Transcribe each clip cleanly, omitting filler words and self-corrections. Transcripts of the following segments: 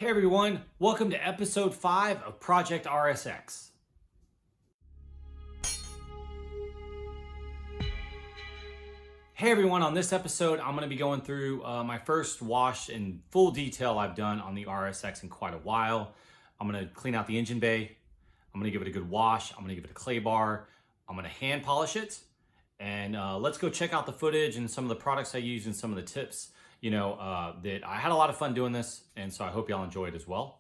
Hey everyone, welcome to episode 5 of Project RSX. Hey everyone, on this episode I'm going to be going through my first wash in full detail I've done on the RSX in quite a while. I'm going to clean out the engine bay, I'm going to give it a good wash, I'm going to give it a clay bar, I'm going to hand polish it, and let's go check out the footage and some of the products I use and some of the tips. That I had a lot of fun doing this, and so I hope y'all enjoy it as well.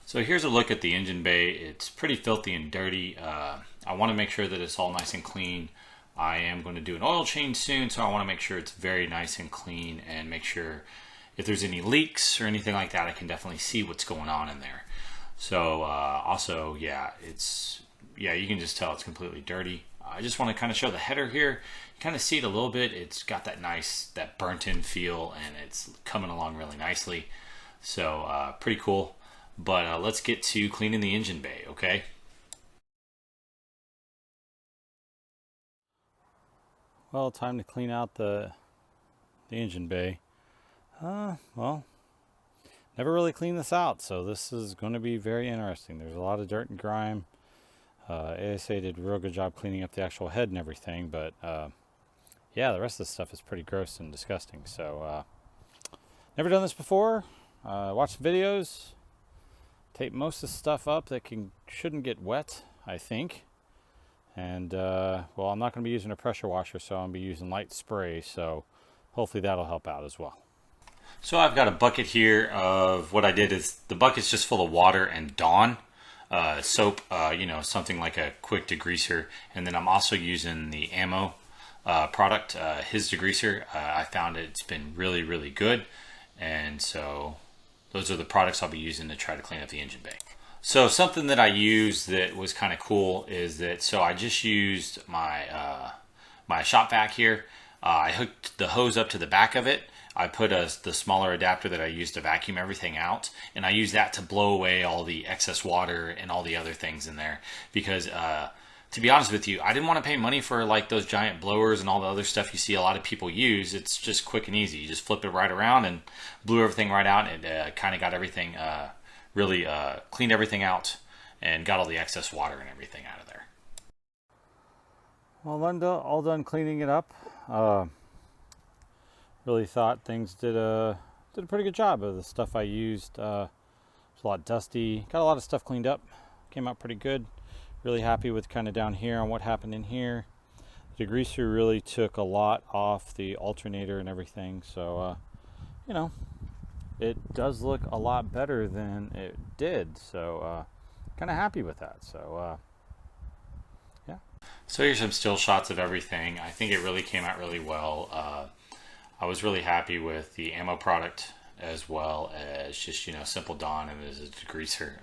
So here's a look at the engine bay. It's pretty filthy and dirty. I want to make sure that it's all nice and clean. I am going to do an oil change soon, so I want to make sure it's very nice and clean and make sure if there's any leaks or anything like that, I can definitely see what's going on in there. So also, you can just tell it's completely dirty. I just want to kind of show the header here. You kind of see it a little bit. It's got that burnt in feel, and it's coming along really nicely. So pretty cool. But let's get to cleaning the engine bay, okay? Well, time to clean out the engine bay. Well, never really cleaned this out, so this is going to be very interesting. There's a lot of dirt and grime. ASA did a real good job cleaning up the actual head and everything, but yeah, the rest of the stuff is pretty gross and disgusting. So never done this before. Watched the videos. Tape most of the stuff up that shouldn't get wet, I think. And well, I'm not going to be using a pressure washer, so I'm going to be using light spray, so hopefully that'll help out as well. So I've got a bucket here of what I did is the bucket's just full of water and Dawn soap, something like a quick degreaser. And then I'm also using the Ammo product, his degreaser. I found it's been really, really good. And so those are the products I'll be using to try to clean up the engine bay. So something that I used that was kind of cool is that, so I just used my my shop vac here. I hooked the hose up to the back of it. I put the smaller adapter that I used to vacuum everything out, and I used that to blow away all the excess water and all the other things in there. Because to be honest with you, I didn't want to pay money for like those giant blowers and all the other stuff you see a lot of people use. It's just quick and easy. You just flip it right around and blew everything right out. And it kind of got everything really cleaned everything out and got all the excess water and everything out of there. Well, Linda, all done cleaning it up. Really thought things did a pretty good job of the stuff I used. It's a lot dusty. Got a lot of stuff cleaned up. Came out pretty good. Really happy with kind of down here on what happened in here. The degreaser really took a lot off the alternator and everything. So, it does look a lot better than it did. So, kind of happy with that. So, yeah. So here's some still shots of everything. I think it really came out really well. I was really happy with the Ammo product as well as just, simple Dawn, and as a degreaser,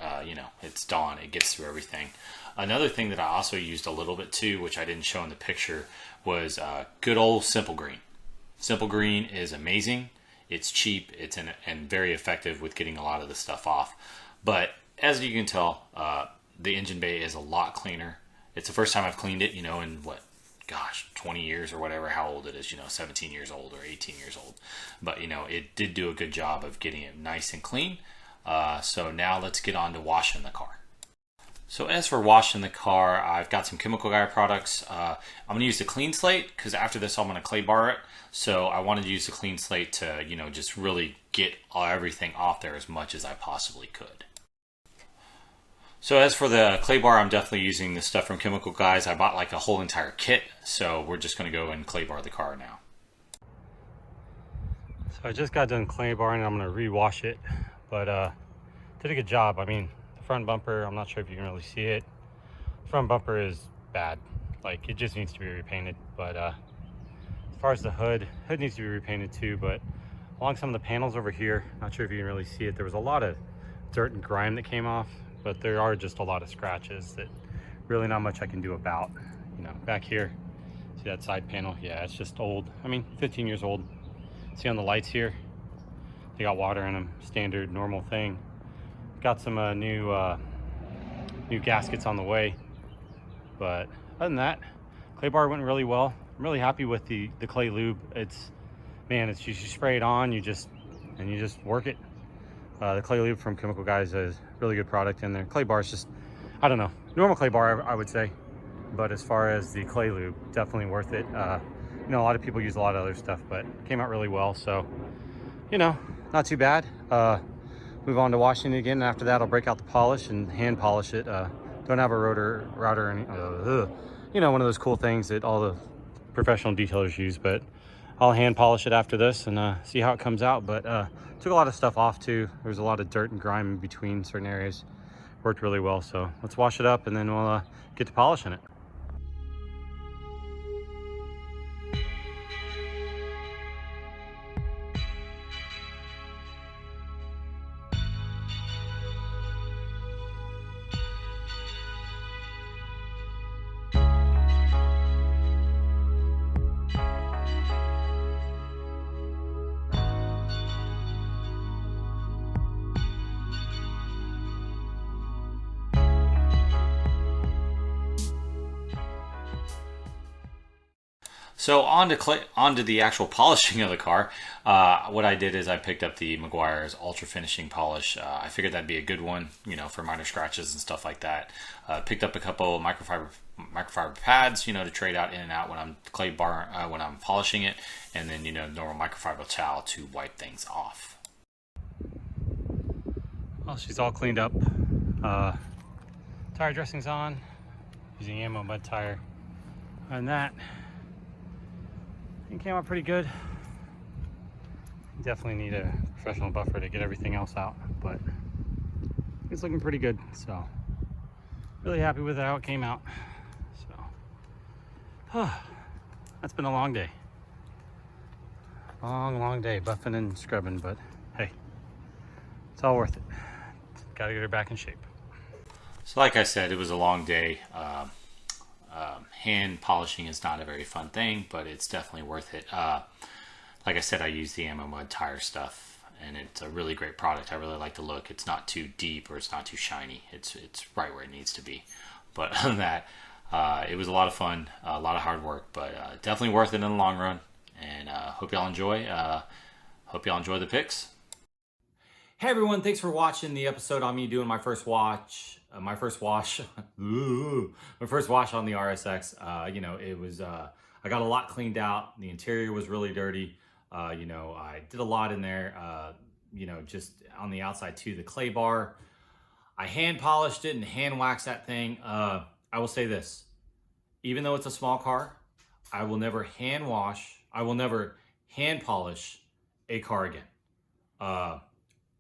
it's Dawn. It gets through everything. Another thing that I also used a little bit too, which I didn't show in the picture, was good old Simple Green. Simple Green is amazing. It's cheap. It's and very effective with getting a lot of the stuff off. But as you can tell, the engine bay is a lot cleaner. It's the first time I've cleaned it, in 20 years or whatever, how old it is, 17 years old or 18 years old. But, it did do a good job of getting it nice and clean. So now let's get on to washing the car. So as for washing the car, I've got some Chemical Guy products. I'm going to use the Clean Slate because after this I'm going to clay bar it. So I wanted to use the Clean Slate to, just really get everything off there as much as I possibly could. So as for the clay bar, I'm definitely using the stuff from Chemical Guys. I bought like a whole entire kit, so we're just going to go and clay bar the car now. So I just got done clay barring, and I'm going to re-wash it, but did a good job. I mean, the front bumper, I'm not sure if you can really see it. The front bumper is bad. Like, it just needs to be repainted. But as far as the hood needs to be repainted too, but along some of the panels over here, not sure if you can really see it, there was a lot of dirt and grime that came off. But there are just a lot of scratches that really not much I can do about. Back here, see that side panel? Yeah, it's just old. I mean, 15 years old. See on the lights here? They got water in them. Standard, normal thing. Got some new gaskets on the way. But other than that, clay bar went really well. I'm really happy with the clay lube. It's you spray it on, you just work it. The clay lube from Chemical Guys is a really good product in there. Clay bar is just, I don't know, normal clay bar I would say, but as far as the clay lube, definitely worth it. You know, a lot of people use a lot of other stuff, but it came out really well, so you know, not too bad. Move on to washing it again, and after that I'll break out the polish and hand polish it. Don't have a router or any, you know, one of those cool things that all the professional detailers use, but I'll hand polish it after this and see how it comes out. But took a lot of stuff off too. There was a lot of dirt and grime in between certain areas. Worked really well, so let's wash it up and then we'll get to polishing it. So onto the actual polishing of the car. What I did is I picked up the Meguiar's Ultra Finishing Polish. I figured that'd be a good one, you know, for minor scratches and stuff like that. Picked up a couple microfiber pads, you know, to trade out in and out when I'm when I'm polishing it, and then, you know, normal microfiber towel to wipe things off. Well, she's all cleaned up. Tire dressing's on, using ammo mud tire. And that, it came out pretty good. Definitely need a professional buffer to get everything else out, but it's looking pretty good. So really happy with how it came out. So that's been a long day. Long day buffing and scrubbing, but hey, it's all worth it. Gotta get her back in shape. So like I said, it was a long day. Hand polishing is not a very fun thing, but it's definitely worth it. Like I said, I use the ammo mud tire stuff, and it's a really great product. I really like the look. It's not too deep or it's not too shiny. It's right where it needs to be. But other than that, it was a lot of fun, a lot of hard work, but definitely worth it in the long run. And hope y'all enjoy. Hope y'all enjoy the picks. Hey everyone, thanks for watching the episode on me doing my first wash. My first wash on the RSX. You know, it was, I got a lot cleaned out. The interior was really dirty. You know, I did a lot in there, you know, just on the outside too. The clay bar, I hand polished it and hand waxed that thing. I will say this, even though it's a small car, I will never hand polish a car again.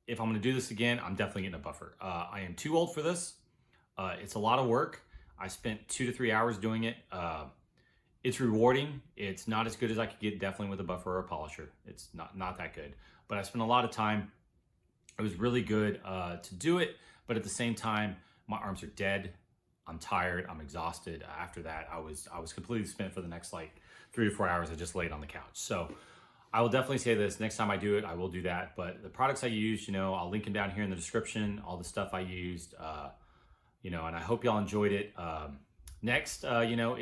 If I'm going to do this again, I'm definitely getting a buffer. I am too old for this. It's a lot of work. I spent 2 to 3 hours doing it. It's rewarding. It's not as good as I could get definitely with a buffer or a polisher. It's not that good. But I spent a lot of time. It was really good to do it. But at the same time, my arms are dead. I'm tired. I'm exhausted. After that, I was completely spent for the next like 3 to 4 hours. I just laid on the couch. So I will definitely say this, next time I do it, I will do that. But the products I used, you know, I'll link them down here in the description, all the stuff I used, you know, and I hope y'all enjoyed it. Next, you know,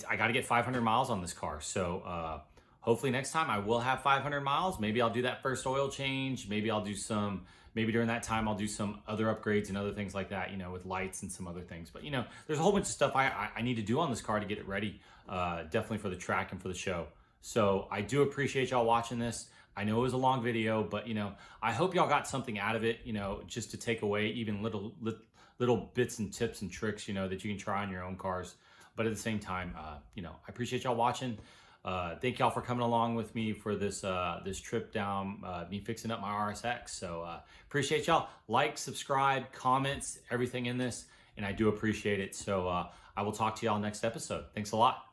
I got to get 500 miles on this car. So hopefully next time I will have 500 miles. Maybe I'll do that first oil change. Maybe I'll do maybe during that time, I'll do some other upgrades and other things like that, you know, with lights and some other things. But, you know, there's a whole bunch of stuff I need to do on this car to get it ready, definitely for the track and for the show. So I do appreciate y'all watching this. I know it was a long video, but, you know, I hope y'all got something out of it, you know, just to take away even little bits and tips and tricks, you know, that you can try on your own cars. But at the same time, you know, I appreciate y'all watching. Thank y'all for coming along with me for this this trip down, me fixing up my RSX. So appreciate y'all. Like, subscribe, comments, everything in this, and I do appreciate it. So I will talk to y'all next episode. Thanks a lot.